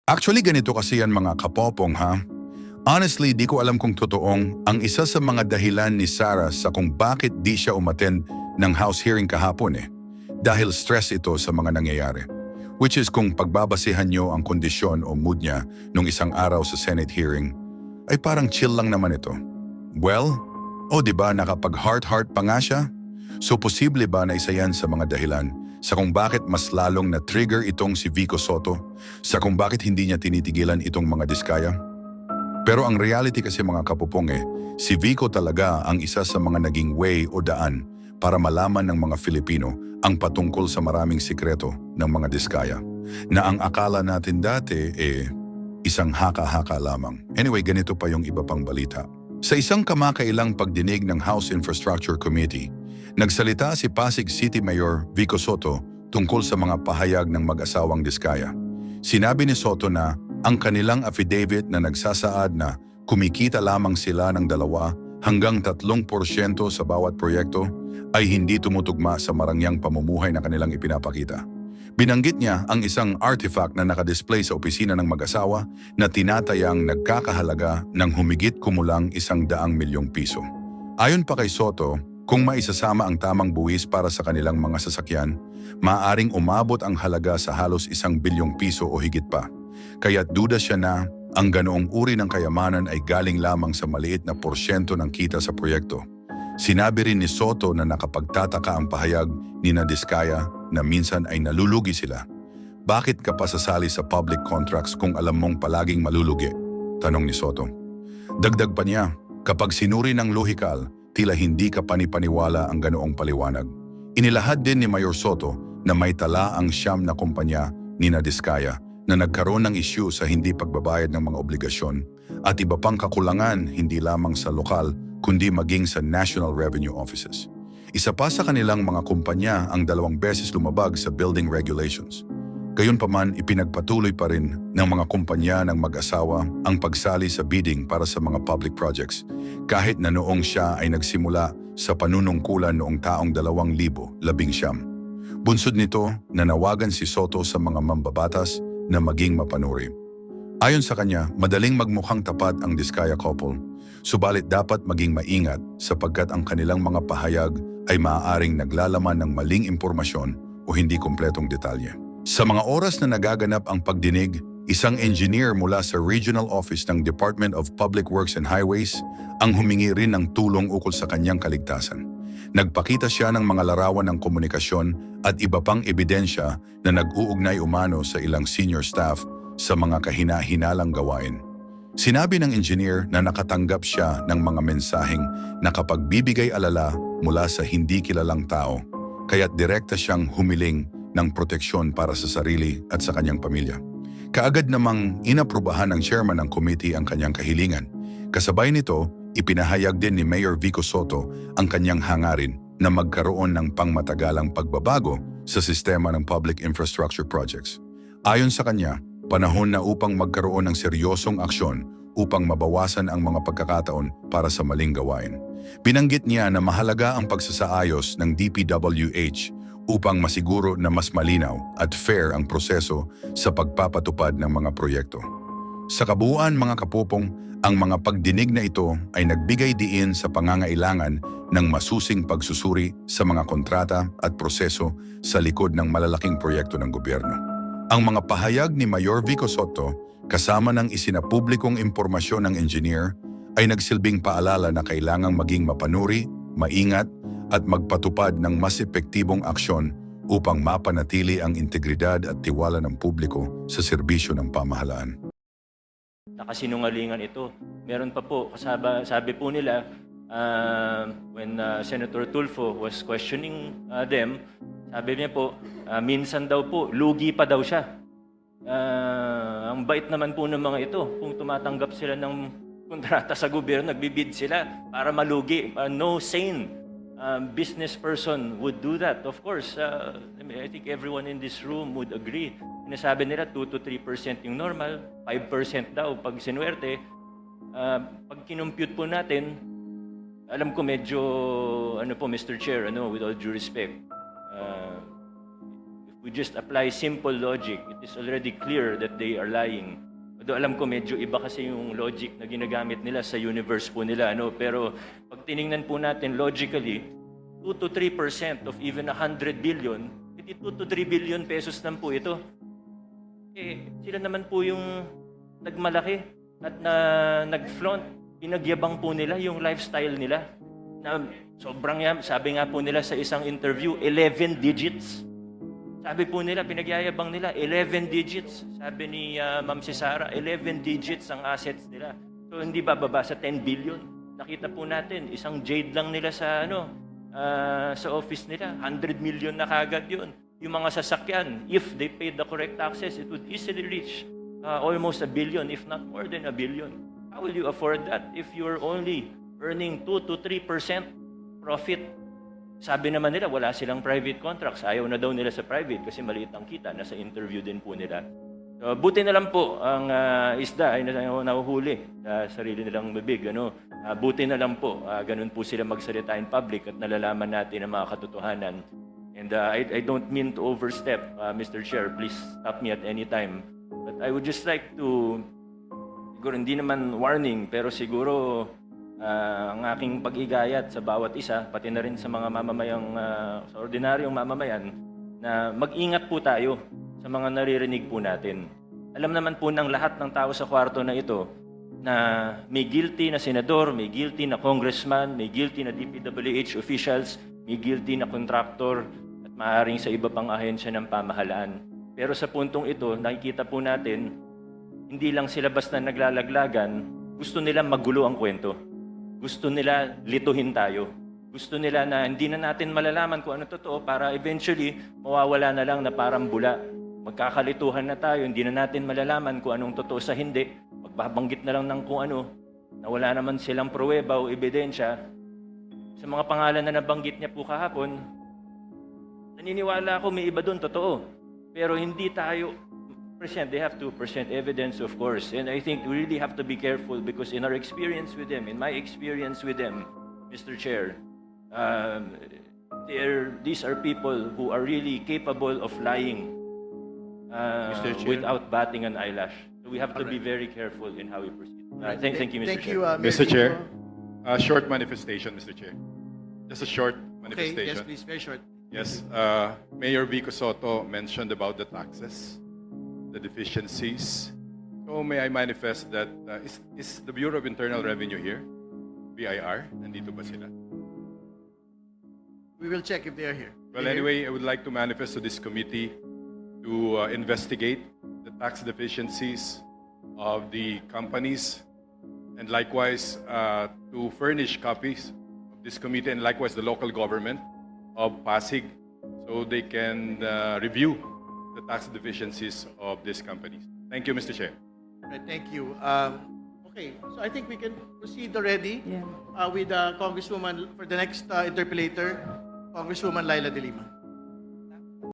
Actually, ganito kasi yan mga kapopong ha. Honestly, di ko alam kung totoong ang isa sa mga dahilan ni Sarah sa kung bakit di siya umattend ng house hearing kahapon Dahil stress ito sa mga nangyayari. Which is kung pagbabasehan nyo ang kondisyon o mood niya nung isang araw sa Senate hearing, ay parang chill lang naman ito. Well, di ba nakapag-heart-heart pa nga siya? So posible ba na isa yan sa mga dahilan sa kung bakit mas lalong na-trigger itong si Vico Soto, sa kung bakit hindi niya tinitigilan itong mga diskaya? Pero ang reality kasi mga kapupong si Vico talaga ang isa sa mga naging way o daan para malaman ng mga Filipino ang patungkol sa maraming sikreto ng mga diskaya na ang akala natin dati isang haka-haka lamang. Anyway, ganito pa yung iba pang balita. Sa isang kamakailang pagdinig ng House Infrastructure Committee, nagsalita si Pasig City Mayor Vico Soto tungkol sa mga pahayag ng mag-asawang diskaya. Sinabi ni Soto na ang kanilang affidavit na nagsasaad na kumikita lamang sila ng 2 hanggang 3% sa bawat proyekto ay hindi tumutugma sa marangyang pamumuhay na kanilang ipinapakita. Binanggit niya ang isang artifact na nakadisplay sa opisina ng mag-asawa na tinatayang nagkakahalaga ng humigit kumulang 100 milyong piso. Ayon pa kay Soto, kung maisasama ang tamang buwis para sa kanilang mga sasakyan, maaaring umabot ang halaga sa halos 1 bilyong piso o higit pa. Kaya't duda siya na ang ganoong uri ng kayamanan ay galing lamang sa maliit na porsyento ng kita sa proyekto. Sinabi rin ni Soto na nakapagtataka ang pahayag ni Diskaya na minsan ay nalulugi sila. Bakit ka pa sasali sa public contracts kung alam mong palaging malulugi? Tanong ni Soto. Dagdag pa niya, kapag sinuri ng lohikal, tila hindi ka panipaniwala ang ganoong paliwanag. Inilahad din ni Mayor Soto na may tala ang 9 na kumpanya ni Diskaya na nagkaroon ng issue sa hindi pagbabayad ng mga obligasyon at iba pang kakulangan hindi lamang sa lokal kundi maging sa National Revenue Offices. Isa pa sa kanilang mga kumpanya ang 2 beses lumabag sa building regulations. Gayunpaman, ipinagpatuloy pa rin ng mga kumpanya ng mag-asawa ang pagsali sa bidding para sa mga public projects kahit na noong siya ay nagsimula sa panunungkulan noong taong 2019. Bunsod nito, nanawagan si Soto sa mga mambabatas na maging mapanuri. Ayon sa kanya, madaling magmukhang tapat ang Diskaya couple, subalit dapat maging maingat sapagkat ang kanilang mga pahayag ay maaaring naglalaman ng maling impormasyon o hindi kumpletong detalye. Sa mga oras na nagaganap ang pagdinig, isang engineer mula sa Regional Office ng Department of Public Works and Highways ang humingi rin ng tulong ukol sa kanyang kaligtasan. Nagpakita siya ng mga larawan ng komunikasyon at iba pang ebidensya na nag-uugnay umano sa ilang senior staff sa mga kahina-hinalang gawain. Sinabi ng engineer na nakatanggap siya ng mga mensaheng nakapagbibigay alala mula sa hindi kilalang tao, kaya't direkta siyang humiling ng proteksyon para sa sarili at sa kanyang pamilya. Kaagad namang inaprubahan ng chairman ng committee ang kanyang kahilingan. Kasabay nito, ipinahayag din ni Mayor Vico Soto ang kanyang hangarin na magkaroon ng pangmatagalang pagbabago sa sistema ng public infrastructure projects. Ayon sa kanya, panahon na upang magkaroon ng seryosong aksyon upang mabawasan ang mga pagkakataon para sa maling gawain. Binanggit niya na mahalaga ang pagsasaayos ng DPWH upang masiguro na mas malinaw at fair ang proseso sa pagpapatupad ng mga proyekto. Sa kabuuan mga kapupong, ang mga pagdinig na ito ay nagbigay diin sa pangangailangan ng masusing pagsusuri sa mga kontrata at proseso sa likod ng malalaking proyekto ng gobyerno. Ang mga pahayag ni Mayor Vico Soto kasama ng isinapublikong impormasyon ng engineer ay nagsilbing paalala na kailangang maging mapanuri, maingat at magpatupad ng mas epektibong aksyon upang mapanatili ang integridad at tiwala ng publiko sa serbisyo ng pamahalaan. Nakasinungalingan ito. Meron pa po, sabi po nila, when Senator Tulfo was questioning them, sabi niya po, minsan daw po, lugi pa daw siya. Ang bait naman po ng mga ito. Kung tumatanggap sila ng kontrata sa gobyerno, nagbibid sila para malugi. No sane business person would do that. Of course, I think everyone in this room would agree. Sinasabi nila 2 to 3% yung normal, 5% daw pag sinuwerte. Pag kinumpute po natin, alam ko medyo, Mr. Chair, with all due respect, if we just apply simple logic, it is already clear that they are lying. Although alam ko medyo iba kasi yung logic na ginagamit nila sa universe po nila, ano? Pero pag tiningnan po natin logically, 2 to 3% of even 100 billion, hindi 2 to 3 billion pesos lang po ito. Eh, sila naman po yung nagmalaki at nag-flaunt, pinagyabang po nila yung lifestyle nila. Na sobrang yan, sabi nga po nila sa isang interview, 11 digits. Sabi po nila, pinagyayabang nila, 11 digits. Sabi ni Ma'am si Sara, 11 digits ang assets nila. So hindi bababa sa 10 billion. Nakita po natin, isang jade lang nila sa sa office nila, 100 million na kagad yun. Yung mga sasakyan, if they paid the correct taxes, it would easily reach almost 1 billion, if not more than 1 billion. How will you afford that if you're only earning 2 to 3% profit? Sabi naman nila, wala silang private contracts. Ayaw na daw nila sa private kasi maliit ang kita. Nasa interview din po nila. So, buti na lang po ang isda ay nahuhuli sa sarili nilang bibig. Buti na lang po, ganun po sila magsalita in public at nalalaman natin ang mga katotohanan. And I don't mean to overstep, Mr. Chair. Please stop me at any time. But I would just like to, siguro hindi naman warning, pero siguro ang aking pag-igayat sa bawat isa, pati na rin sa mga mamamayang, sa ordinaryong mamamayan, na mag-ingat po tayo sa mga naririnig po natin. Alam naman po ng lahat ng tao sa kwarto na ito na may guilty na senador, may guilty na congressman, may guilty na DPWH officials, may guilty na contractor at maaaring sa iba pang ahensya ng pamahalaan. Pero sa puntong ito, nakikita po natin, hindi lang sila basta naglalaglagan, gusto nila magulo ang kwento. Gusto nila lituhin tayo. Gusto nila na hindi na natin malalaman kung ano totoo para eventually mawawala na lang na parang bula. Magkakalituhan na tayo, hindi na natin malalaman kung anong totoo sa hindi. Magbabanggit na lang ng kung ano, na wala naman silang pruweba o ebidensya. Sa mga pangalan na nabanggit niya po kahapon, naniniwala ako may iba doon, totoo. Pero hindi tayo present. They have to present evidence, of course. And I think we really have to be careful because in our experience with them, in my experience with them, Mr. Chair, these are people who are really capable of lying Mr. Chair. without batting an eyelash. So we have to be very careful in how we proceed. Thank you, Mr. Thank Chair. you, Mr. Chair, a short manifestation, Mr. Chair. Just a short Okay, manifestation. yes, please, very short. Yes, Mayor Vico Soto mentioned about the taxes, the deficiencies. So may I manifest that, is the Bureau of Internal Revenue here? BIR? Nandito ba sila? We will check if they are here. Well, anyway, I would like to manifest to this committee to investigate the tax deficiencies of the companies and likewise to furnish copies of this committee and likewise the local government of Pasig so they can review the tax deficiencies of these companies. Thank you, Mr. Chair. Right, thank you. Okay, so I think we can proceed already Yeah. with Congresswoman for the next interpellator, Congresswoman Laila De Lima.